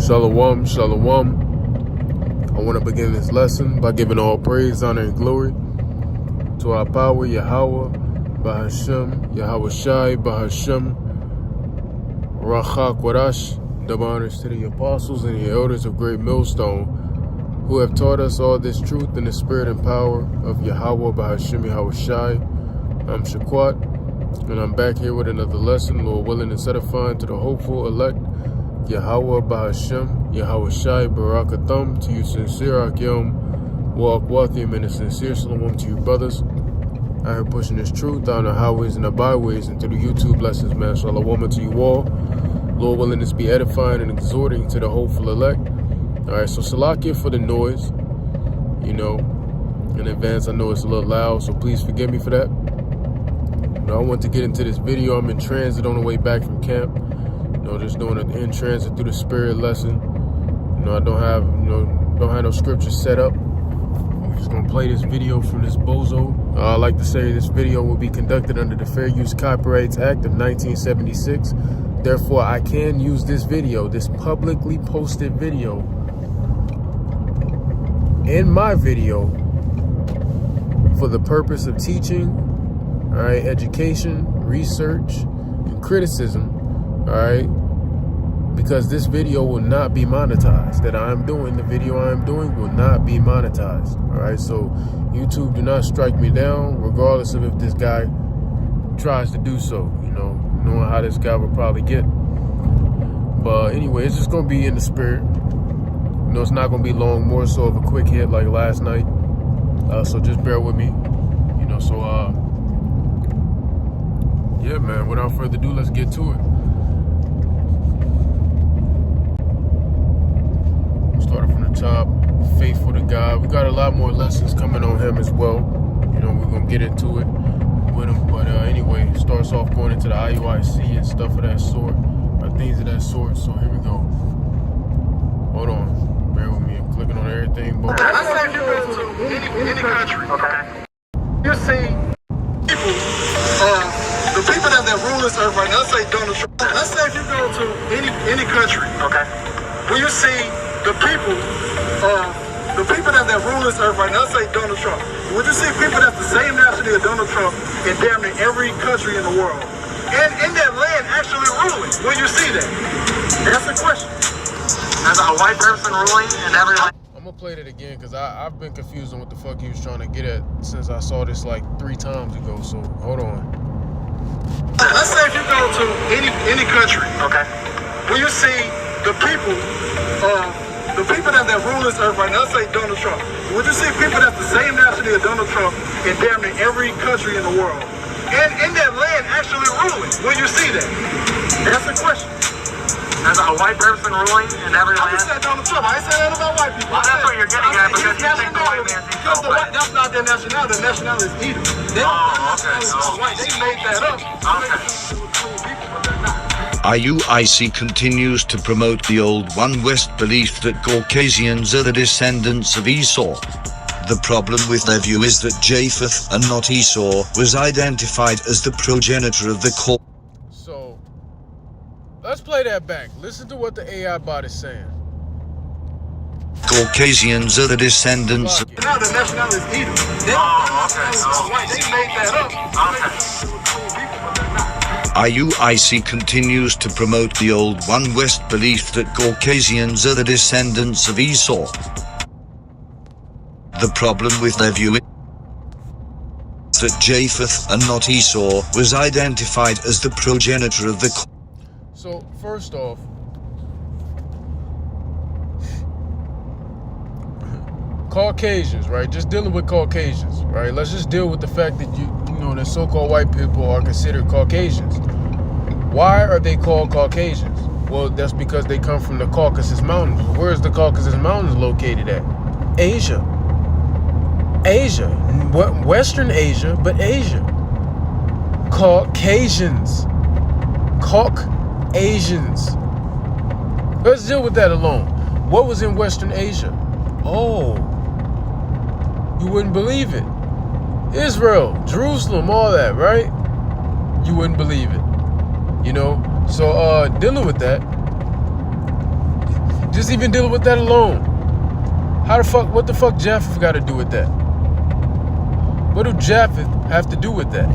Shalom, shalom. I want to begin this lesson by giving all praise, honor, and glory to our power, Yahweh, Bahashem, Yahweh Shai, Bahashem, Rachak Warash. Double honors to the apostles and the elders of Great Millstone who have taught us all this truth in the spirit and power of Yahweh, Bahashem, Yahweh Shai. I'm Shaquat, and I'm back here with another lesson, Lord willing and edifying to the hopeful elect. Yahweh Bahashem, Yahweh Shai, Barakathum, to you sincere Akyom, Walk Wathim, and a sincere Shalom to you brothers. I am pushing this truth down the highways and the byways and to the YouTube lessons, man. Shalom to you all. Lord willing, this be edifying and exhorting to the hopeful elect. Alright, so Salakia for the noise. You know, in advance, I know it's a little loud, so please forgive me for that. I want to get into this video. I'm in transit on the way back from camp. Just doing an InTransit through the spirit lesson. I don't have no scripture set up. I'm just gonna play this video from this bozo. I like to say this video will be conducted under the Fair Use Copyrights Act of 1976. Therefore, I can use this video, this publicly posted video, in my video for the purpose of teaching, all right, education, research, and criticism. All right, because this video will not be monetized. The video I am doing will not be monetized. All right, so YouTube do not strike me down, regardless of if this guy tries to do so. Knowing how this guy would probably get. But anyway, it's just gonna be in the spirit. It's not gonna be long, more so of a quick hit like last night. So just bear with me. Yeah, man. Without further ado, let's get to it. Started from the top, faithful to God. We got a lot more lessons coming on him as well. We're gonna get into it with him. But anyway, starts off going into the IUIC and stuff of that sort, or things of that sort. So here we go. Hold on, bear with me. I'm clicking on everything. But let's say if you go to any country, okay, you see people, the people that rule this earth right now. Let's say Donald Trump. Let's say if you go to any country, okay, when you see the people that rule this earth right now, let's say Donald Trump. Would you see people that's the same nationality as Donald Trump in damn near every country in the world? And in that land actually ruling, will you see that? That's the question. As a white person ruling in every land. I'm gonna play that again because I've been confused on what the fuck he was trying to get at since I saw this like 3 times ago. So hold on. Let's say if you go to any country, okay, will you see the people that rule this earth right now, let's say Donald Trump. Would you see people that's the same nationality as Donald Trump in damn near every country in the world? And in that land actually ruling, will you see that? That's the question. As a white person ruling in every land? I just said Donald Trump. I ain't saying that about white people. Well, that's what you're getting at because you think the white man thinks so. Because that's not their nationality. Their nationality is Edom. They made that up. IUIC continues to promote the Old One West belief that Caucasians are the descendants of Esau. The problem with their view is that Japheth, and not Esau, was identified as the progenitor of the Caucasians. So, let's play that back. Listen to what the AI bot is saying. Caucasians are the descendants of... Now the nationality is Edom. They made that up. IUIC continues to promote the Old One West belief that Caucasians are the descendants of Esau. The problem with their view is that Japheth, and not Esau, was identified as the progenitor of the... So, first off, Caucasians, right? Just dealing with Caucasians, right? Let's just deal with the fact that that so-called white people are considered Caucasians. Why are they called Caucasians? Well, that's because they come from the Caucasus Mountains. Where's the Caucasus Mountains located at? Asia. Western Asia, but Asia. Caucasians. Let's deal with that alone. What was in Western Asia? Oh, you wouldn't believe it. Israel, Jerusalem, all that, right? You wouldn't believe it. So dealing with that, Just even dealing with that alone. What the fuck Japheth got to do with that? What do Japheth have to do with that?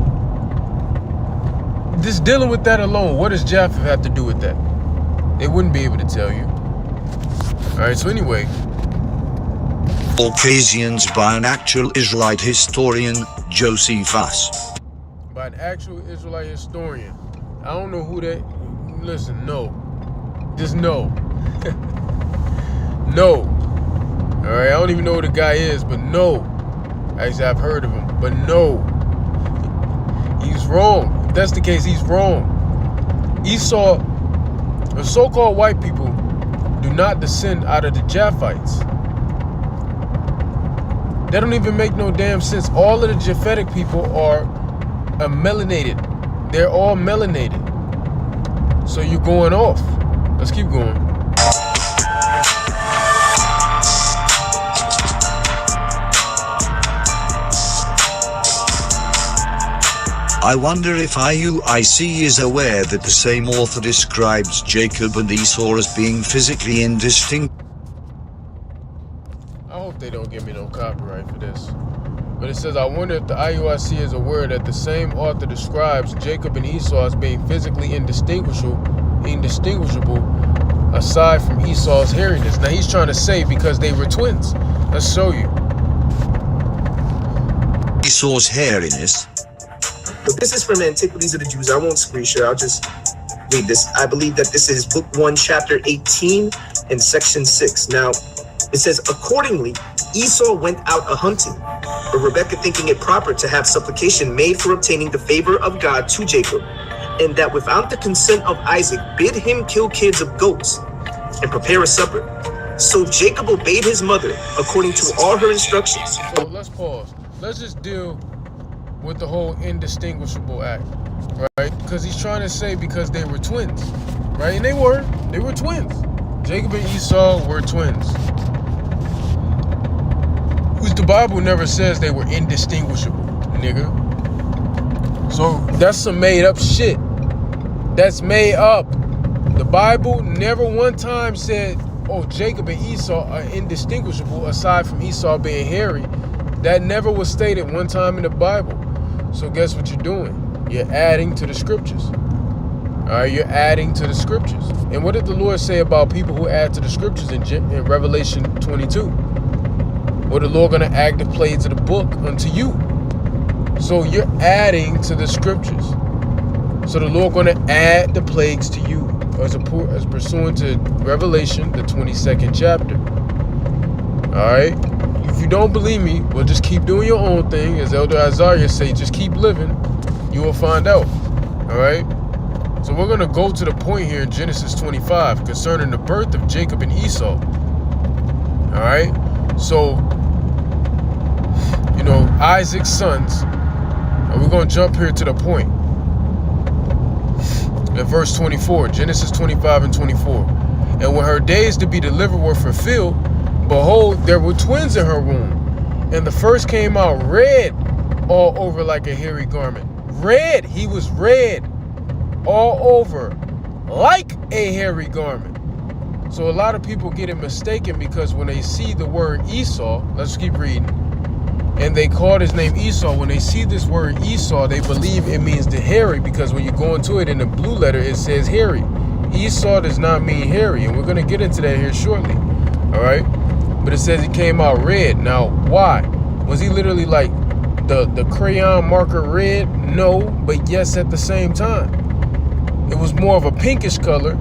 Just dealing with that alone, what does Japheth have to do with that? They wouldn't be able to tell you. Alright, so anyway. Caucasians by an actual Israelite historian, Josephus. By an actual Israelite historian. I don't know who that... Listen, no. Just no. No. Alright, I don't even know who the guy is, but no. Actually, I've heard of him, but no. He's wrong. If that's the case, he's wrong. Esau, the so-called white people, do not descend out of the Japhites. That don't even make no damn sense. All of the Japhetic people are melanated. They're all melanated. So you're going off. Let's keep going. I wonder if IUIC is aware that the same author describes Jacob and Esau as being physically indistinct. I hope they don't give me no copyright for this. But it says, I wonder if the IUIC is aware that the same author describes Jacob and Esau as being physically indistinguishable aside from Esau's hairiness. Now he's trying to say because they were twins. Let's show you. Esau's hairiness. But this is from the Antiquities of the Jews. I won't screen share. I'll just read this. I believe that this is book 1, chapter 18 and section 6. Now, it says, accordingly, Esau went out a-hunting, but Rebekah thinking it proper to have supplication made for obtaining the favor of God to Jacob, and that without the consent of Isaac, bid him kill kids of goats and prepare a supper. So Jacob obeyed his mother according to all her instructions. So let's pause. Let's just deal with the whole indistinguishable act, right? Because he's trying to say because they were twins, right? And they were twins. Jacob and Esau were twins. Which the Bible never says they were indistinguishable, nigga. So that's some made up shit. That's made up. The Bible never one time said, oh, Jacob and Esau are indistinguishable aside from Esau being hairy. That never was stated one time in the Bible. So guess what you're doing? You're adding to the scriptures. All right, you're adding to the scriptures. And what did the Lord say about people who add to the scriptures in Revelation 22? Well, the Lord going to add the plagues of the book unto you. So you're adding to the scriptures. So the Lord going to add the plagues to you as pursuant to Revelation, the 22nd chapter. All right. If you don't believe me, well, just keep doing your own thing. As Elder Isaiah say, just keep living. You will find out. All right. So we're going to go to the point here in Genesis 25 concerning the birth of Jacob and Esau. All right. So, you know, Isaac's sons. And we're going to jump here to the point. In verse 24, Genesis 25 and 24. And when her days to be delivered were fulfilled, behold, there were twins in her womb. And the first came out red all over like a hairy garment. Red. He was red all over like a hairy garment. So a lot of people get it mistaken because when they see the word Esau, let's keep reading, and they called his name Esau. When they see this word Esau, they believe it means the hairy, because when you go into it in the blue letter, it says hairy. Esau does not mean hairy, and we're going to get into that here shortly. All right. But it says he came out red. Now, why? Was he literally like the crayon marker red? No, but yes at the same time. It was more of a pinkish color,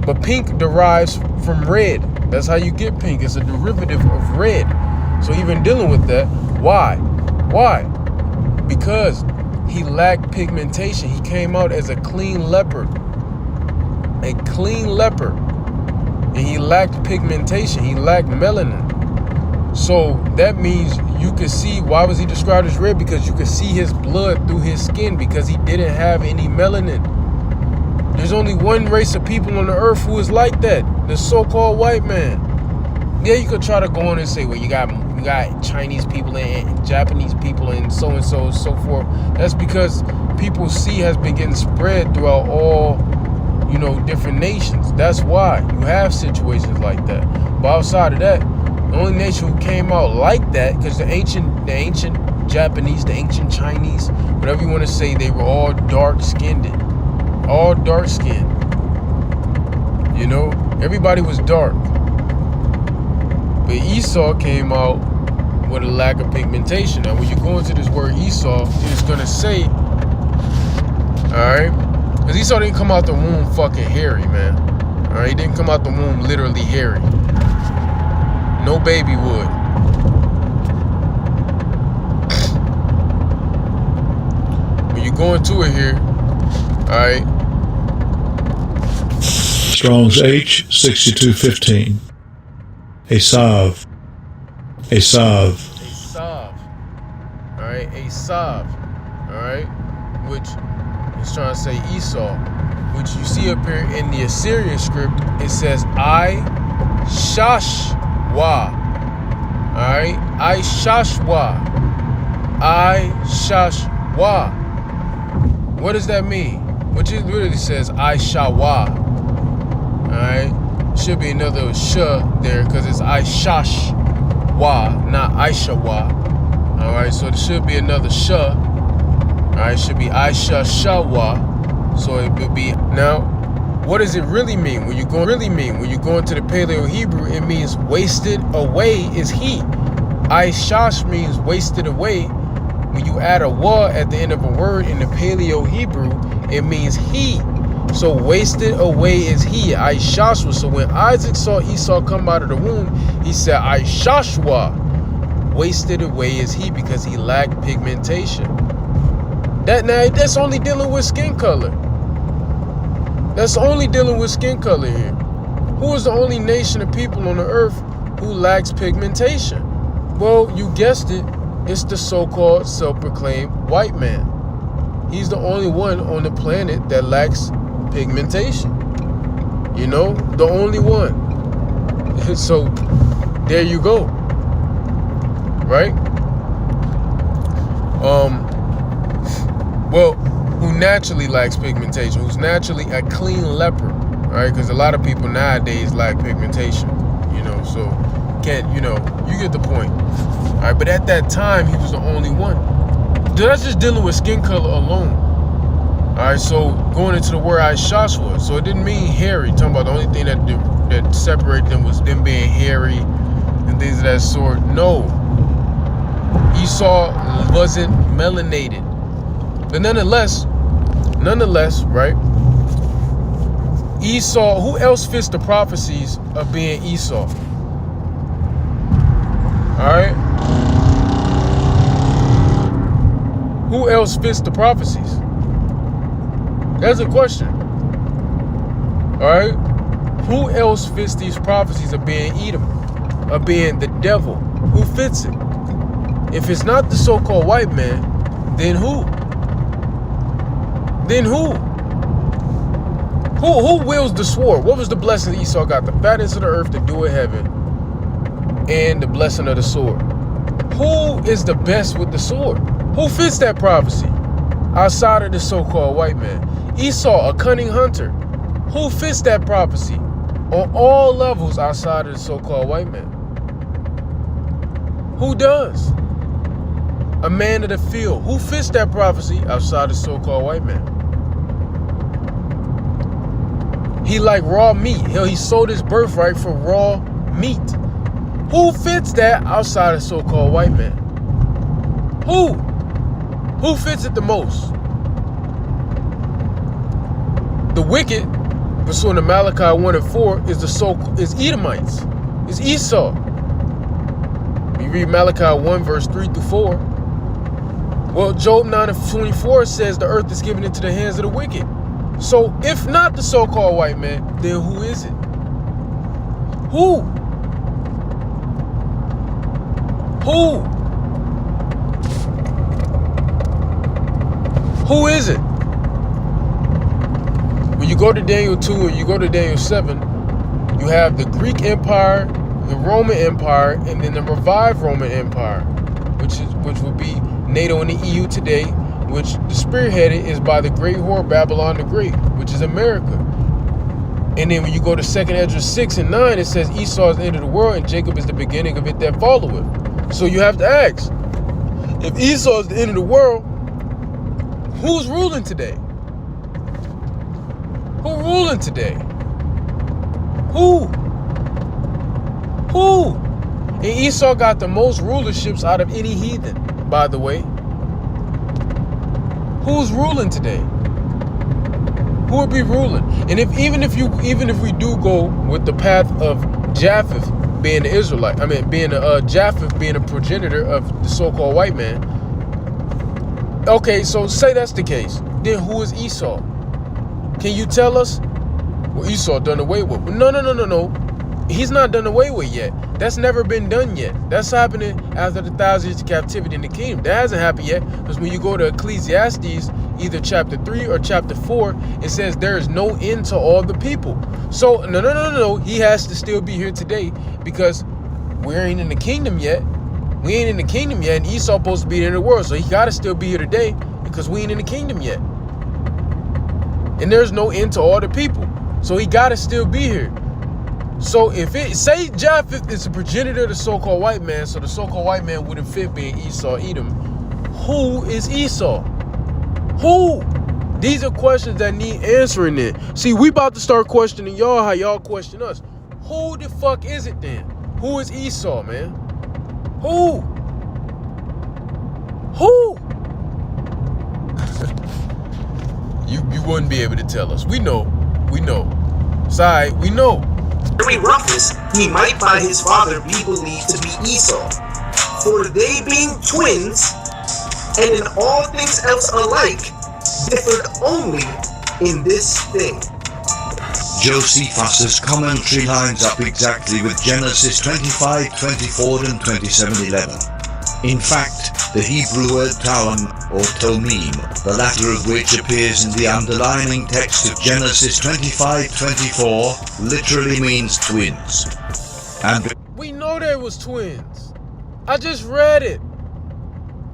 but pink derives from red. That's how you get pink. It's a derivative of red. So even dealing with that, why? Why? Because he lacked pigmentation. He came out as a clean leopard. A clean leopard. And he lacked pigmentation. He lacked melanin. So that means you could see, why was he described as red? Because you could see his blood through his skin, because he didn't have any melanin. There's only one race of people on the earth who is like that, the so-called white man. Yeah, you could try to go on and say, well, you got Chinese people and Japanese people and so so forth. That's because people see has been getting spread throughout all, different nations. That's why you have situations like that. But outside of that, the only nation who came out like that, because the ancient Japanese, the ancient Chinese, whatever you want to say, they were all dark-skinned. All dark-skinned. Everybody was dark. But Esau came out with a lack of pigmentation. Now, when you go into this word Esau, it's going to say, alright? Because Esau didn't come out the womb fucking hairy, man. Alright? He didn't come out the womb literally hairy. No baby would. When you go into it here, alright? Strong's H6215. Esav. Alright, Esav. Alright? Which is trying to say Esau. Which you see up here in the Assyrian script, it says I-Shashwa. Alright? I-Shashwa. I-Shashwa. What does that mean? Which it literally says I-Shawa. Alright? Should be another sh there because it's I-Shash-wa, not I-Shawa. Alright, so there should be another sh. Alright, it should be I-Shash-wa. So it would be. Now, what does it really mean? When you go into the Paleo Hebrew, it means wasted away is he. I-Shash means wasted away. When you add a wa at the end of a word in the Paleo Hebrew, it means he. So wasted away is he, I-Shashwa. So when Isaac saw Esau come out of the womb, he said, I-Shashwa. Wasted away is he because he lacked pigmentation. That's only dealing with skin color. That's only dealing with skin color here. Who is the only nation of people on the earth who lacks pigmentation? Well, you guessed it. It's the so-called self-proclaimed white man. He's the only one on the planet that lacks pigmentation. The only one. So there you go. Right? Well, who naturally lacks pigmentation, who's naturally a clean leper, right? Because a lot of people nowadays lack pigmentation, so you get the point. All right, but at that time, he was the only one. That's just dealing with skin color alone. All right, so going into the word I-Shashwa, so it didn't mean hairy. Talking about the only thing that separated them was them being hairy and things of that sort. No, Esau wasn't melanated. But nonetheless, right? Esau, who else fits the prophecies of being Esau? Alright? Who else fits the prophecies? That's a question. Alright? Who else fits these prophecies of being Edom? Of being the devil? Who fits it? If it's not the so-called white man, then who? Then who? Who wields the sword? What was the blessing that Esau got? The fatness of the earth, the dew of heaven, and the blessing of the sword. Who is the best with the sword? Who fits that prophecy? Outside of the so-called white man. Esau, a cunning hunter. Who fits that prophecy? On all levels outside of the so-called white man. Who does? A man of the field. Who fits that prophecy outside of the so-called white man? He like raw meat. Hell, he sold his birthright for raw meat. Who fits that outside of the so-called white man? Who? Who fits it the most? The wicked, pursuant to Malachi 1:4, is Edomites. Is Esau. You read Malachi 1 verse 3-4. Well, Job 9:24 says the earth is given into the hands of the wicked. So if not the so-called white man, then who is it? Who? Who? Who is it? When you go to Daniel 2 or you go to Daniel 7, you have the Greek Empire, the Roman Empire, and then the revived Roman Empire, which would be NATO and the EU today, which the spearheaded is by the great whore Babylon the Great, which is America. And then when you go to 2nd Ezra 6 and 9, it says Esau is the end of the world and Jacob is the beginning of it that followeth. So you have to ask, if Esau is the end of the world, who's ruling today? Who ruling today? Who? And Esau got the most rulerships out of any heathen, by the way. Who's ruling today? Who would be ruling? And even if we do go with the path of Japheth being the Israelite, Japheth being a progenitor of the so-called white man. Okay, so say that's the case. Then who is Esau? Can you tell us? Well, Esau done away with. No. He's not done away with yet. That's never been done yet. That's happening after the 1,000 years of captivity in the kingdom. That hasn't happened yet. Because when you go to Ecclesiastes, either chapter 3 or chapter 4, it says there is no end to all the people. So, no. He has to still be here today because we ain't in the kingdom yet. We ain't in the kingdom yet, and Esau supposed to be in the world. So he got to still be here today because we ain't in the kingdom yet. And there's no end to all the people. So he got to still be here. So if it, say Japheth is a progenitor of the so-called white man, so the so-called white man wouldn't fit being Esau, Edom. Who is Esau? Who? These are questions that need answering then. See, we about to start questioning y'all how y'all question us. Who the fuck is it then? Who is Esau, man? Who? You wouldn't be able to tell us. We know. Side, we know. Very roughness, he might by his father be believed to be Esau. For they being twins, and in all things else alike, differed only in this thing. Josephus's commentary lines up exactly with Genesis 25:24 and 27:11. In fact, the Hebrew word Tawam or Tomim, the latter of which appears in the underlining text of Genesis 25:24, literally means twins. And we know they was twins. I just read it.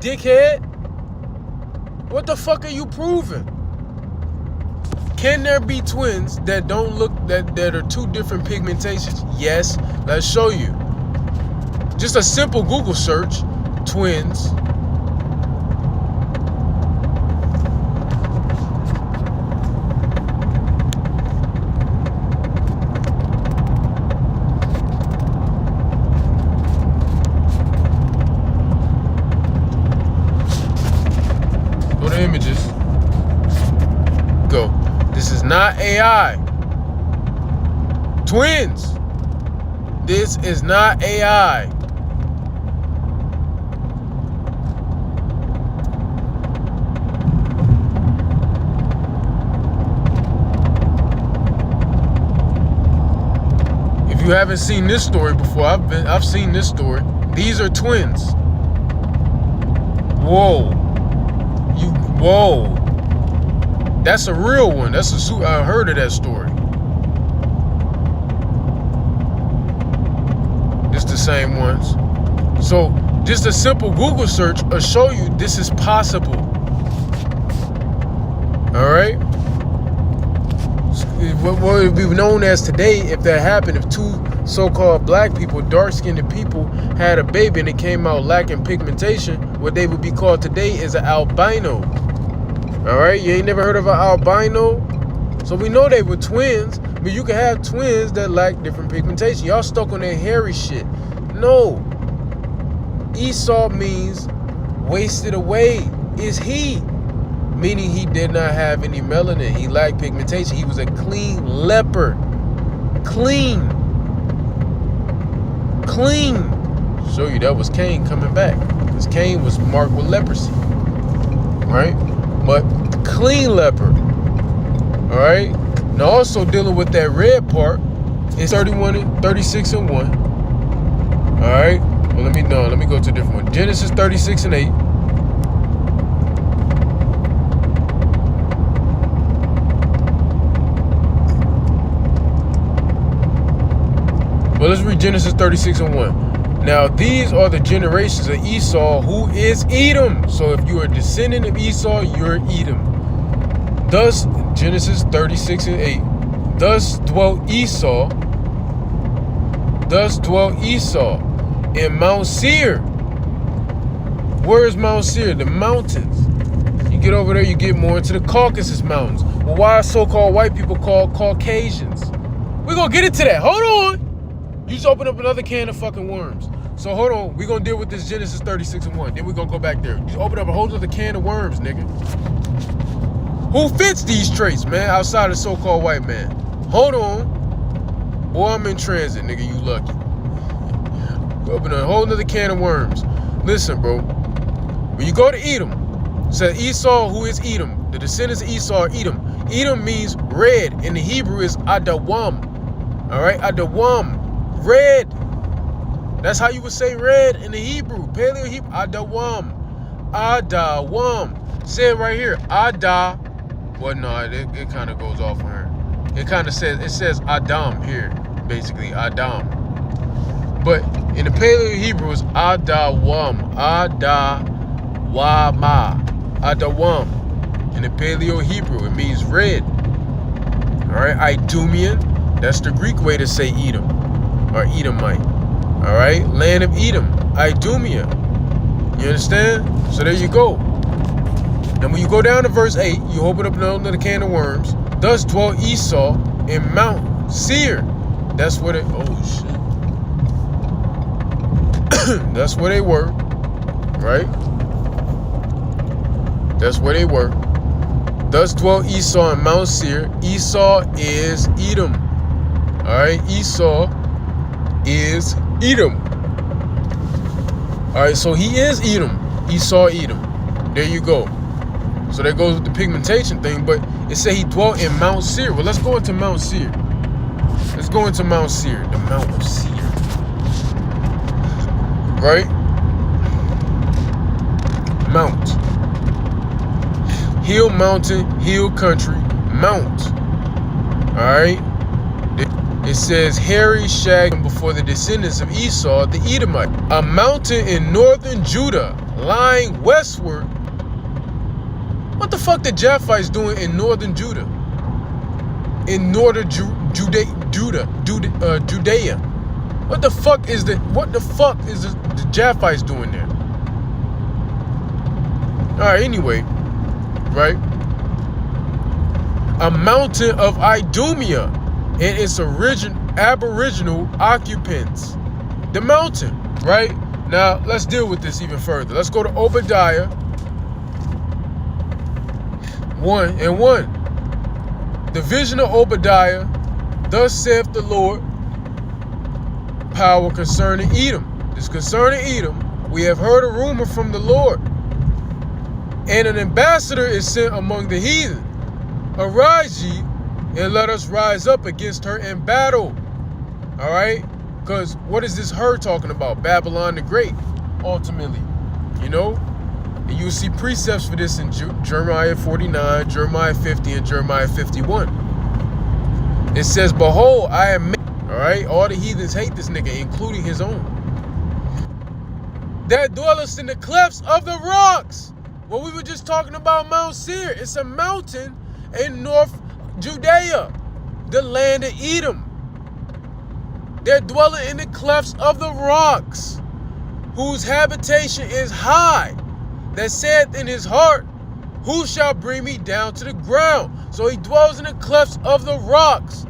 Dickhead. What the fuck are you proving? Can there be twins that don't look that are two different pigmentations? Yes. Let's show you. Just a simple Google search. Twins. Go to images. Go. This is not AI. Twins. This is not AI. If you haven't seen this story before, I've seen this story. These are twins. Whoa. Whoa. That's a real one. I heard of that story. It's the same ones. So just a simple Google search will show you this is possible. All right. What would be known as today, if that happened, if two so-called black people, dark-skinned people, had a baby and it came out lacking pigmentation, what they would be called today is an albino. All right, you ain't never heard of an albino? So we know they were twins, but you can have twins that lack different pigmentation. Y'all stuck on that hairy shit. No. Esau means wasted away. Is he? Meaning he did not have any melanin. He lacked pigmentation. He was a clean leper. Clean. Show you that was Cain coming back. Because Cain was marked with leprosy. Right? But clean leper. Alright? Now also dealing with that red part, it's 36 and 1. Alright? Well, let me go to a different one. Genesis 36 and 8. Well, let's read Genesis 36 and 1. Now, these are the generations of Esau, who is Edom. So if you are a descendant of Esau, you're Edom. Thus, Genesis 36 and 8. Thus dwelt Esau in Mount Seir. Where is Mount Seir? The mountains. You get over there, you get more into the Caucasus Mountains. Well, why are so-called white people called Caucasians? We're going to get into that. Hold on. You just open up another can of fucking worms. So hold on. We're going to deal with this Genesis 36:1. Then we're going to go back there. You just open up a whole other can of worms, nigga. Who fits these traits, man, outside of so-called white man? Hold on. Boy, I'm in transit, nigga. You lucky. Open a whole other can of worms. Listen, bro. When you go to Edom, so Esau, who is Edom? The descendants of Esau are Edom. Edom means red. In the Hebrew is Adawam. All right? Adawam. Red. That's how you would say red in the Hebrew. Paleo Hebrew. Adawam. Adawam. Say it right here. Ada. Well, no, it kind of goes off on her. It kind of says Adam here. Basically, Adam. But in the Paleo Hebrew is Adawam. Adawama. Adawam. In the Paleo Hebrew, it means red. All right, Idumean, that's the Greek way to say Edom, or Edomite. All right, land of Edom, Idumea. You understand? So there you go. And when you go down to verse 8, you open up another can of worms. Thus dwelt Esau in Mount Seir. That's where they, oh shit. That's where they were, right? That's where they were. Thus dwelt Esau in Mount Seir. Esau is Edom. All right, Esau is Edom. All right, so he is Edom. Esau, Edom. There you go. So that goes with the pigmentation thing, but it said he dwelt in Mount Seir. Well, let's go into Mount Seir. Let's go into Mount Seir, the Mount of Seir. Right? Mount. Hill mountain, hill country, mount. Alright? It says hairy shag before the descendants of Esau, the Edomite. A mountain in northern Judah, lying westward. What the fuck the Japhites doing in northern Judah? In northern Judea. What the fuck is the Japhites doing there? Alright, anyway. Right? A mountain of Idumea and its aboriginal occupants. The mountain, right? Now, let's deal with this even further. Let's go to Obadiah 1:1. The vision of Obadiah, thus saith the Lord, power concerning Edom. This concerning Edom, we have heard a rumor from the Lord. And an ambassador is sent among the heathen. Arise ye, and let us rise up against her in battle. All right? Because what is this her talking about? Babylon the Great, ultimately. You know? And you'll see precepts for this in Jeremiah 49, Jeremiah 50, and Jeremiah 51. It says, behold, I am made. All right? All the heathens hate this nigga, including his own. That dwelleth in the clefts of the rocks. Well, we were just talking about Mount Seir. It's a mountain in North Judea, the land of Edom. They're dwelling in the clefts of the rocks, whose habitation is high, that saith in his heart, who shall bring me down to the ground? So he dwells in the clefts of the rocks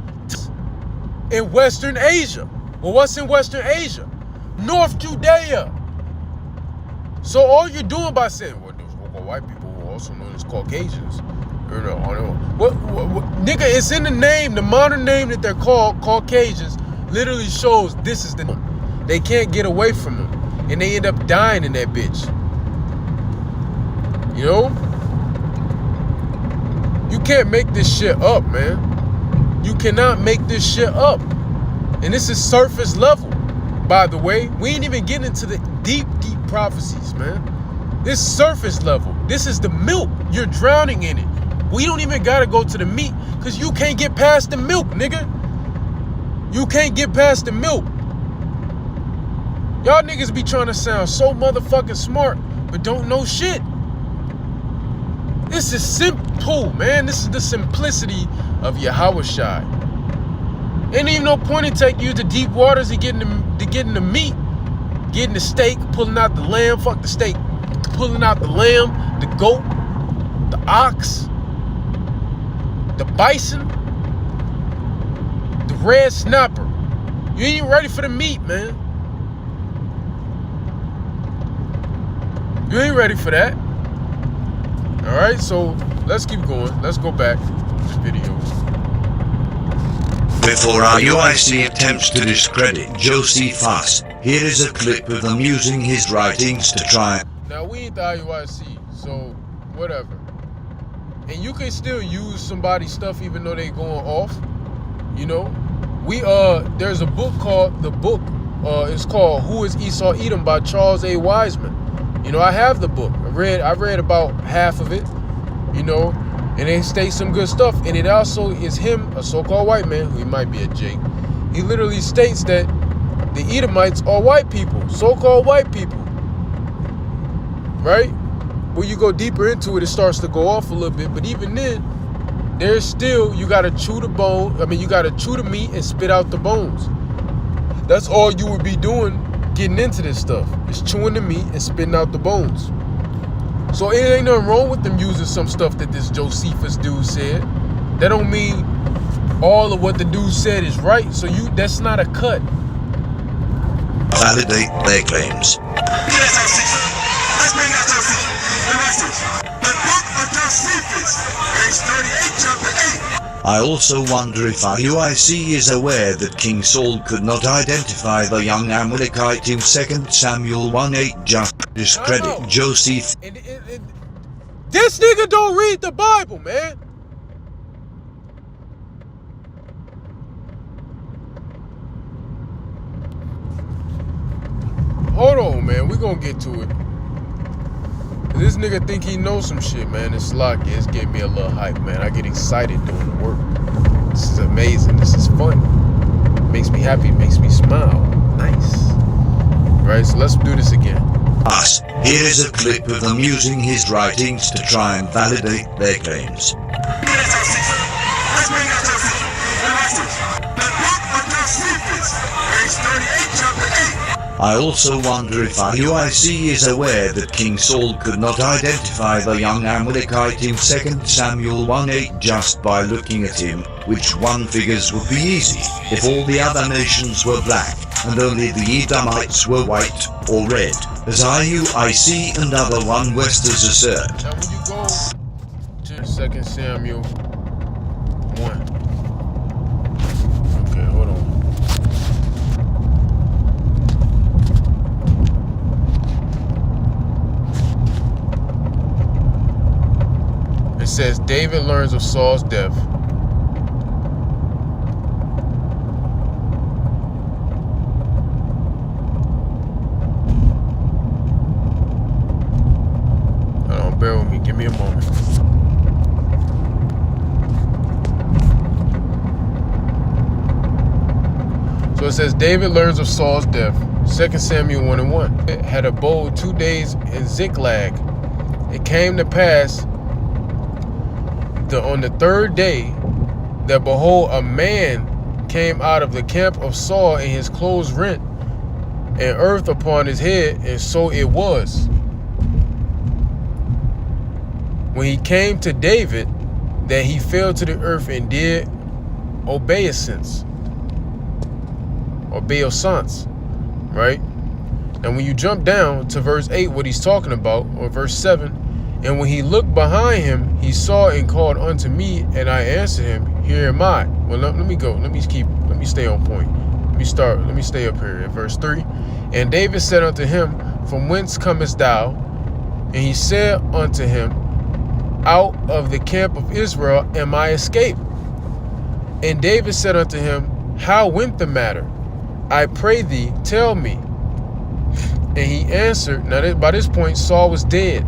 in Western Asia. Well, what's in Western Asia? North Judea. So all you're doing by saying, well, white people who are also known as Caucasians. What, nigga, it's in the name. The modern name that they're called, Caucasians, literally shows this is the name. They can't get away from them. And they end up dying in that bitch. You know? You can't make this shit up, man. You cannot make this shit up. And this is surface level, by the way. We ain't even getting into the deep, deep prophecies, man. This surface level. This is the milk. You're drowning in it. We don't even gotta go to the meat, because you can't get past the milk, nigga. You can't get past the milk. Y'all niggas be trying to sound so motherfucking smart, but don't know shit. This is simple, man. This is the simplicity of Yahushai. Ain't even no point in taking you to deep waters and getting the meat, getting the steak, pulling out the lamb, fuck the steak, pulling out the lamb, the goat, the ox, the bison, the red snapper. You ain't even ready for the meat, man. You ain't ready for that. All right, so let's keep going. Let's go back to the video. Before IUIC attempts to discredit Josephus, here is a clip of them using his writings to try. Now, we ain't the IUIC, so whatever. And you can still use somebody's stuff even though they going off. You know, there's a book called it's called Who is Esau Edom by Charles A. Wiseman. You know, I have the book. I read about half of it, you know, and they state some good stuff. And it also is him, a so-called white man, who he might be a Jake. He literally states that the Edomites are white people, so-called white people, right? When you go deeper into it, it starts to go off a little bit. But even then, there's still, you got to chew the bone. I mean, you got to chew the meat and spit out the bones. That's all you would be doing getting into this stuff. Is chewing the meat and spitting out the bones. So it ain't nothing wrong with them using some stuff that this Josephus dude said. That don't mean all of what the dude said is right. So that's not a cut. Validate their claims. Let's bring out Josephus. The book of Josephus, page 38, chapter 8. I also wonder if IUIC is aware that King Saul could not identify the young Amalekite in 2 Samuel 1:8 just discredit Joseph. This nigga don't read the Bible, man. Hold on, man. We gonna get to it. This nigga think he knows some shit, man. It's lucky. It's getting me a little hype, man. I get excited doing the work. This is amazing. This is fun. It makes me happy. It makes me smile. Nice. Right, so let's do this again. Here is a clip of them using his writings to try and validate their claims. Let's bring out Josephus. The book of Josephus, page 38, chapter 8. I also wonder if IUIC is aware that King Saul could not identify the young Amalekite in 2 Samuel 1:8 just by looking at him, which one figures would be easy if all the other nations were black and only the Edomites were white or red, as IUIC and other One Westers assert. Now when you go to 2 Samuel 1. Okay, hold on. It says David learns of Saul's death. Hold on, bear with me. Give me a moment. So it says David learns of Saul's death. 2 Samuel 1:1. It had abode 2 days in Ziklag. It came to pass on the third day that behold, a man came out of the camp of Saul, and his clothes rent, and earth upon his head, and so it was. When he came to David, that he fell to the earth and did obeisance, right? And when you jump down to verse 8, what he's talking about, or verse 7, and when he looked behind him, he saw and called unto me, and I answered him, here am I. Well, let me go. Let me stay on point. Let me stay up here at verse 3. And David said unto him, from whence comest thou? And he said unto him, out of the camp of Israel am I escaped. And David said unto him, how went the matter? I pray thee, tell me. And he answered, now by this point, Saul was dead.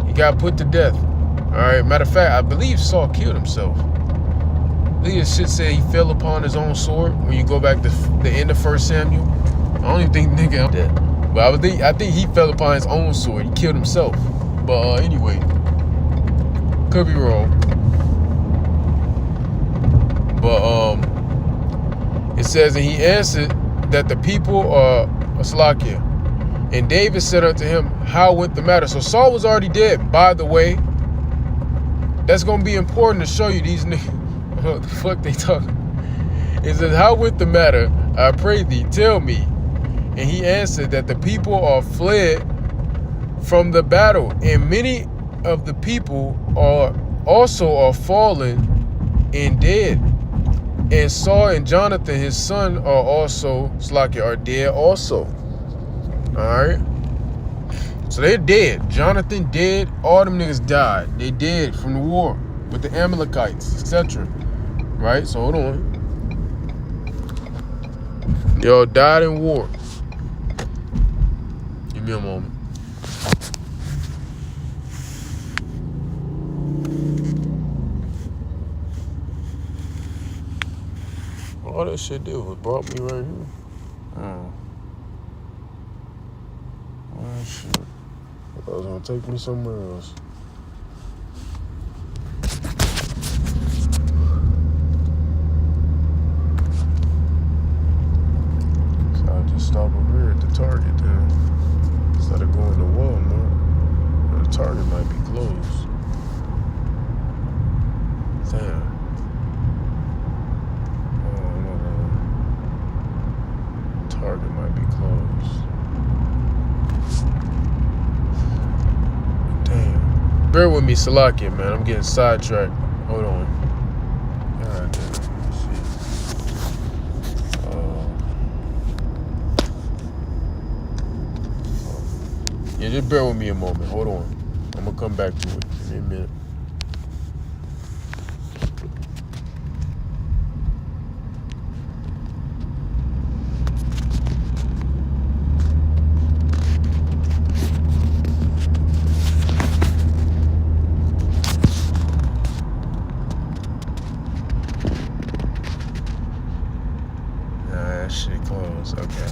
He got put to death. All right. Matter of fact, I believe Saul killed himself. I believe this shit said he fell upon his own sword. When you go back to the end of 1 Samuel, I don't even think nigga dead. But I think he fell upon his own sword. He killed himself. But anyway, could be wrong. But says, and he answered that the people are Salakia. And David said unto him, how went the matter? So Saul was already dead. By the way, that's going to be important to show you these niggas. What the fuck they talking? It says, how went the matter? I pray thee, tell me. And he answered that the people are fled from the battle, and many of the people are fallen and dead. And Saul and Jonathan, his son, are also, Slakia, are dead also. Alright? So they're dead. Jonathan dead. All them niggas died. They dead from the war with the Amalekites, etc. Right? So hold on. They all died in war. Give me a moment. All that shit did was brought me right here. Oh shit. I thought it was gonna take me somewhere else. So I'll just stop over here at the Target then. Instead of going to Walmart. The Target might be closed. Damn. Target might be closed. Damn. Bear with me, Salakia, man. I'm getting sidetracked. Hold on. God damn. Yeah, just bear with me a moment. Hold on. I'm gonna come back to it. Give me a minute. That shit closed. Okay.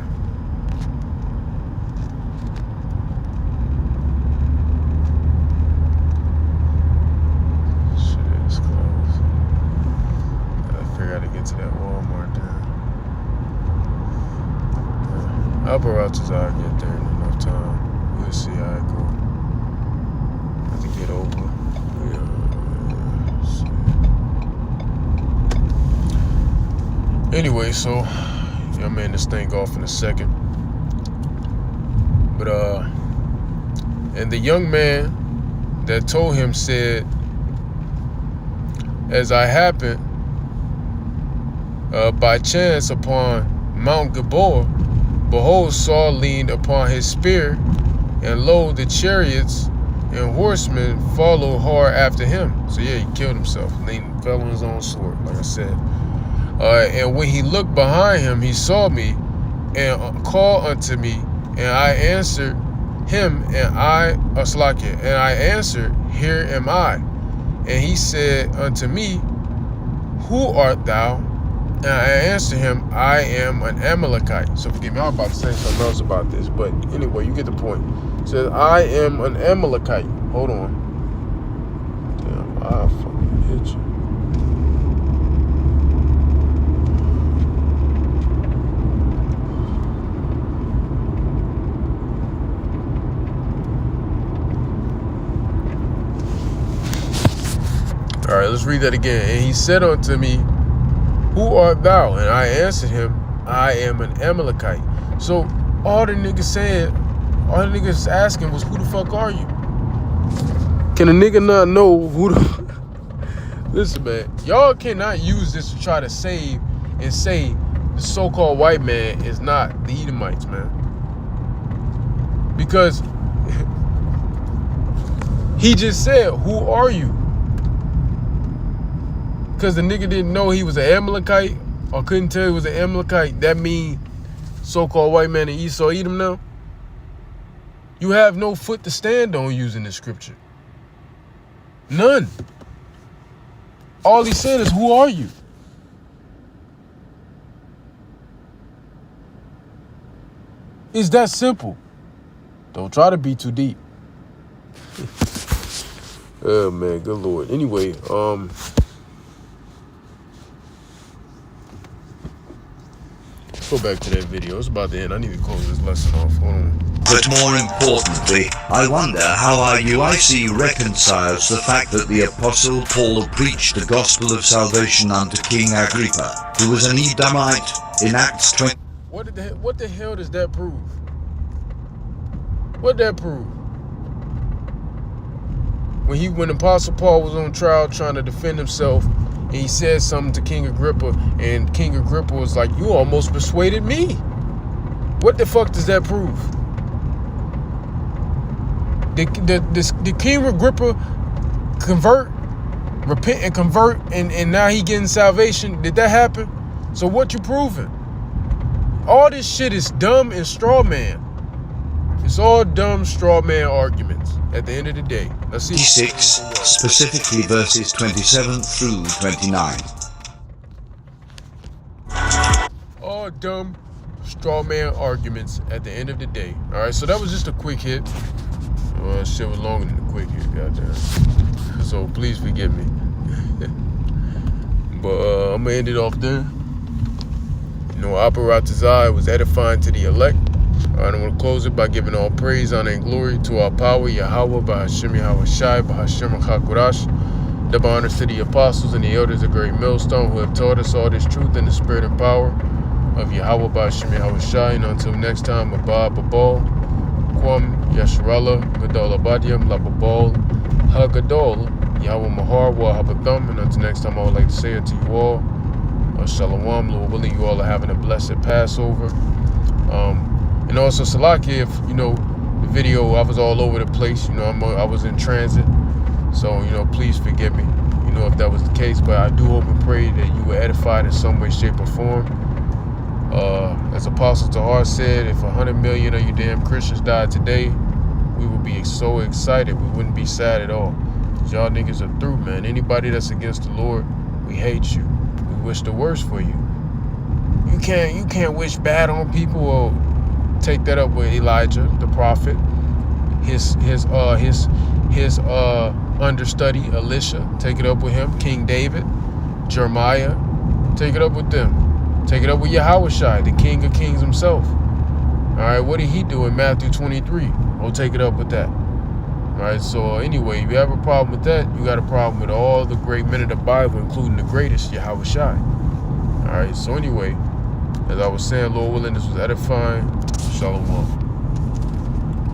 Shit is closed. Gotta figure out to get to that Walmart there. Yeah. I'll bro out till I get there in enough time. We'll see how it goes. Have to get over. Anyway, so I'm man this thing off in a second. But and the young man that told him said, as I happened by chance upon Mount Gilboa, behold, Saul leaned upon his spear, and lo, the chariots and horsemen followed hard after him. So yeah, he killed himself. Leaned, fell on his own sword, like I said. And when he looked behind him, he saw me and called unto me, and I answered him, and I answered, here am I. And he said unto me, who art thou? And I answered him, I am an Amalekite. So forgive me, I was about to say something else about this, but anyway, you get the point. It says, I am an Amalekite. Hold on. Damn, I fucking hit you. All right, let's read that again. And he said unto me, who art thou? And I answered him, I am an Amalekite. So all the niggas said, all the niggas asking was, who the fuck are you? Can a nigga not know who the... Listen, man, y'all cannot use this to try to save and say the so-called white man is not the Edomites, man. Because he just said, who are you? Because the nigga didn't know he was an Amalekite or couldn't tell he was an Amalekite, that mean so-called white man in Esau Edom now? You have no foot to stand on using this scripture. None. All he's saying is, who are you? It's that simple. Don't try to be too deep. Oh, man, good Lord. Anyway, Go back to that video. It's about to end. I need to close this lesson off. Hold on. But more importantly, I wonder how our UIC reconciles the fact that the Apostle Paul preached the gospel of salvation unto King Agrippa, who was an Edomite, in Acts 20. What the hell does that prove? What that prove? When Apostle Paul was on trial trying to defend himself, and he said something to King Agrippa, and King Agrippa was like, "You almost persuaded me." What the fuck does that prove? Did King Agrippa repent and convert, and now he getting salvation? Did that happen? So what you proving? All this shit is dumb and straw man. It's all dumb straw man arguments at the end of the day. Let's see. 6, specifically verses 27 through 29. All dumb straw man arguments at the end of the day. All right, so that was just a quick hit. Shit was longer than a quick hit, goddamn. So please forgive me. But I'm gonna end it off there. You know, Aparatazai was edifying to the elect. All right, I'm going to close it by giving all praise, honor, and glory to our power, Yahweh, Bahashim Yahweh Shai, Bahashim HaKurash. Double honors to the apostles and the elders of Great Millstone who have taught us all this truth in the spirit and power of Yahweh, Bahashim Yahweh Shai. And until next time, Abba, Babal, Kwam, Yasharallah, Gadol Abadiam, Lababal, Hagadol, Yahweh Mahar, Wahabatham. And until next time, I would like to say unto you all, Shalom, Lord willing, you all are having a blessed Passover. And also, Salaki, if, you know, the video, I was all over the place. You know, I was in transit. So, you know, please forgive me, you know, if that was the case. But I do hope and pray that you were edified in some way, shape, or form. As Apostle Tahar said, if 100 million of you damn Christians died today, we would be so excited. We wouldn't be sad at all. Y'all niggas are through, man. Anybody that's against the Lord, we hate you. We wish the worst for you. You can't wish bad on people or take that up with Elijah, the prophet, his understudy Elisha. Take it up with him. King David, Jeremiah. Take it up with them. Take it up with Yahushua, the King of Kings himself. All right, what did he do in Matthew 23? We'll take it up with that. All right, so anyway, if you have a problem with that, you got a problem with all the great men of the Bible, including the greatest, Yahushua. All right, so anyway, as I was saying, Lord willing, this was edifying. Shalom.